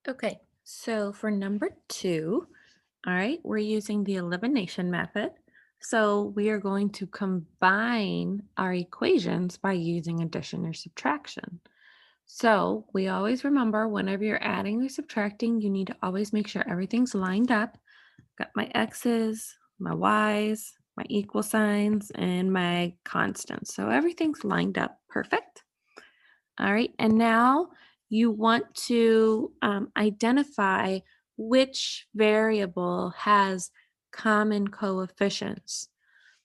Okay, so for number two, all right, we're using the elimination method. So we are going to combine our equations by using addition or subtraction. So we always remember whenever you're adding or subtracting, you need to always make sure everything's lined up. Got my x's, my y's, my equal signs, and my constants. So everything's lined up perfect. All right. And now you want to identify which variable has common coefficients.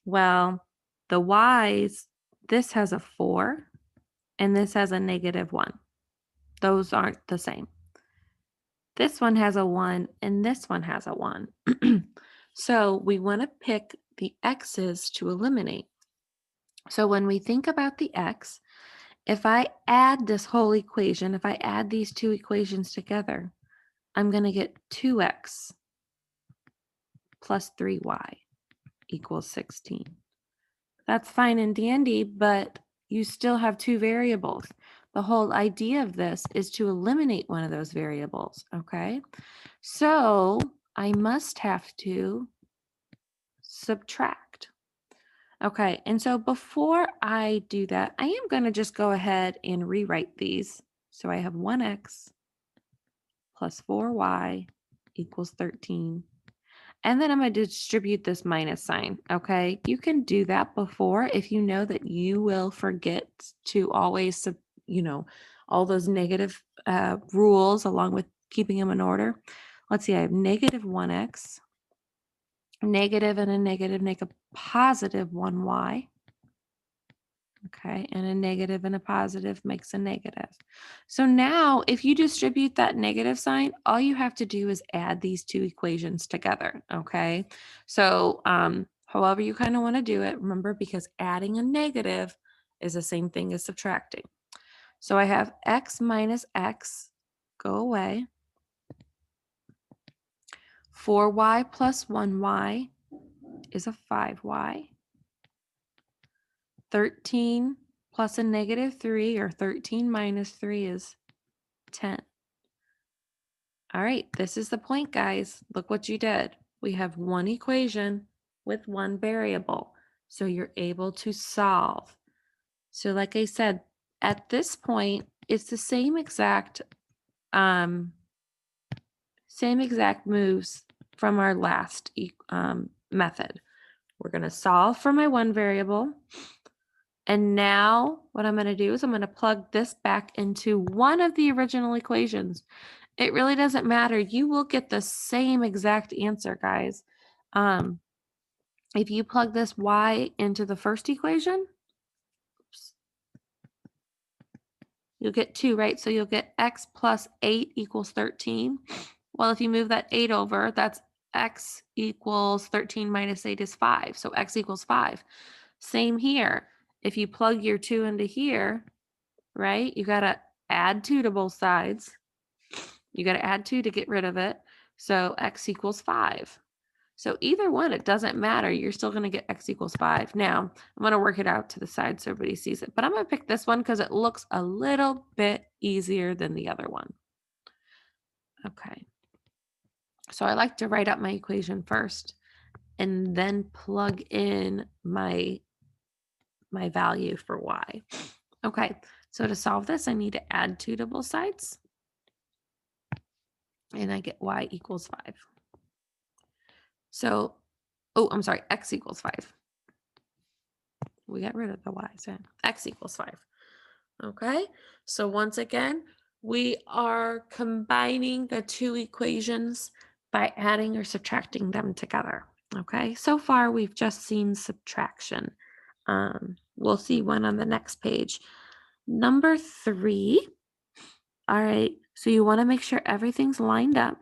Well, the y's, this has a 4 and this has a -1. Those aren't the same. This one has a 1 and this one has a 1. So we want to pick the x's to eliminate. So when we think about the x, if I add this whole equation, if I add these two equations together, I'm going to get 2x plus 3y equals 16. That's fine and dandy, but you still have two variables. The whole idea of this is to eliminate one of those variables, okay? So I must have to subtract. Okay, and so before I do that, I am going to just go ahead and rewrite these. So I have 1x plus 4y equals 13. And then I'm going to distribute this minus sign, okay? You can do that before if you know that you will forget to always, all those negative rules along with keeping them in order. Let's see, I have -1x, negative and a negative make a positive 1y. Okay, and a negative and a positive makes a negative. So now if you distribute that negative sign, all you have to do is add these two equations together, okay? So however you kind of want to do it, remember, because adding a negative is the same thing as subtracting. So I have x minus x, go away. 4y plus 1y is a 5y. 13 plus a -3 or 13 minus 3 is 10. All right, this is the point, guys. Look what you did. We have one equation with one variable, so you're able to solve. So like I said, at this point, it's the um, same exact moves from our last method. We're going to solve for my one variable. And now what I'm going to do is I'm going to plug this back into one of the original equations. It really doesn't matter. You will get the same exact answer, guys. Um, if you plug this y into the first equation, you'll get 2, right? So you'll get x plus 8 equals 13. Well, if you move that 8 over, that's x equals 13 minus 8 is 5. So x equals 5. Same here. If you plug your 2 into here, right, you got to add 2 to both sides. You got to add 2 to get rid of it. So x equals 5. So either one, it doesn't matter. You're still going to get x equals 5. Now, I'm going to work it out to the side so everybody sees it. But I'm going to pick this one because it looks a little bit easier than the other one. Okay. So I like to write out my equation first and then plug in my value for y. Okay. So to solve this, I need to add 2 to both sides. And I get y equals 5. So, I'm sorry, x equals 5. We got rid of the y, so x equals 5. Okay, so once again, we are combining the two equations by adding or subtracting them together. Okay, so far we've just seen subtraction. We'll see one on the next page. Number 3. All right, so you want to make sure everything's lined up,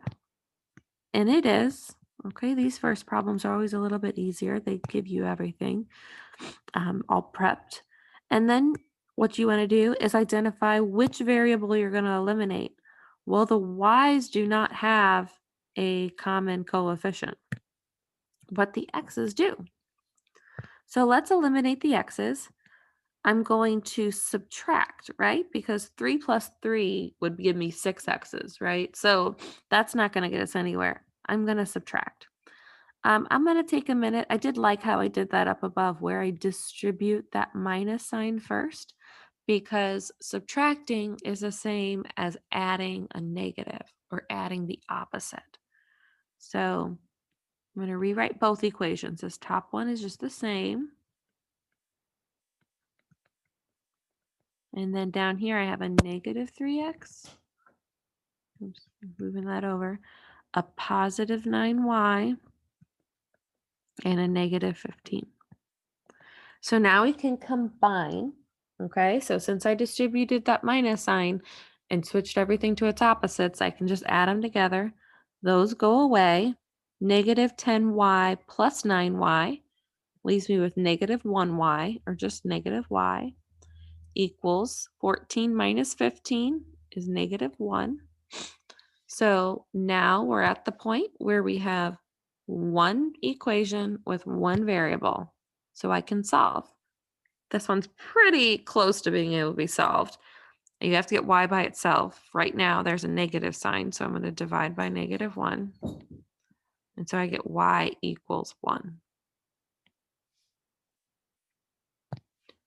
and it is. Okay, these first problems are always a little bit easier. They give you everything all prepped. And then what you want to do is identify which variable you're going to eliminate. Well, the y's do not have a common coefficient, but the x's do. So let's eliminate the x's. I'm going to subtract, right? Because 3 plus 3 would give me 6x's, right? So that's not going to get us anywhere. I'm going to subtract. I'm going to take a minute. I did like how I did that up above where I distribute that minus sign first because subtracting is the same as adding a negative or adding the opposite. So I'm going to rewrite both equations. This top one is just the same. And then down here I have a negative 3x. Oops, moving that over. A positive 9y and a negative 15. So now we can combine, okay? So since I distributed that minus sign and switched everything to its opposites, I can just add them together. Those go away. Negative 10y plus 9y leaves me with negative 1y, or just negative y, equals 14 minus 15 is negative 1. So now we're at the point where we have one equation with one variable. So I can solve. This one's pretty close to being able to be solved. You have to get y by itself. Right now, there's a negative sign, so I'm going to divide by negative 1. And so I get y equals 1.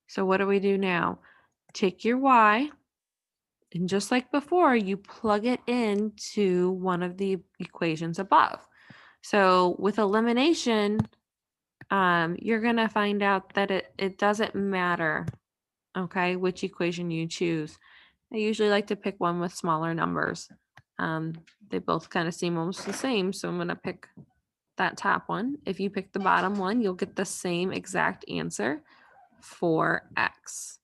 So what do we do now? Take your y, and just like before, you plug it into one of the equations above. So with elimination, you're going to find out that it doesn't matter, okay, which equation you choose. I usually like to pick one with smaller numbers. They both kind of seem almost the same, so I'm going to pick that top one. If you pick the bottom one, you'll get the same exact answer for x.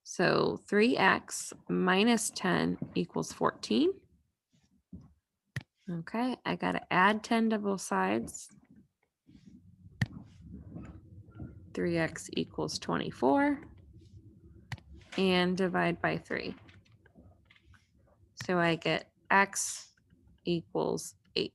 So 3x minus 10 equals 14. Okay, I got to add 10 to both sides. 3x equals 24. And divide by 3. So I get x equals 8.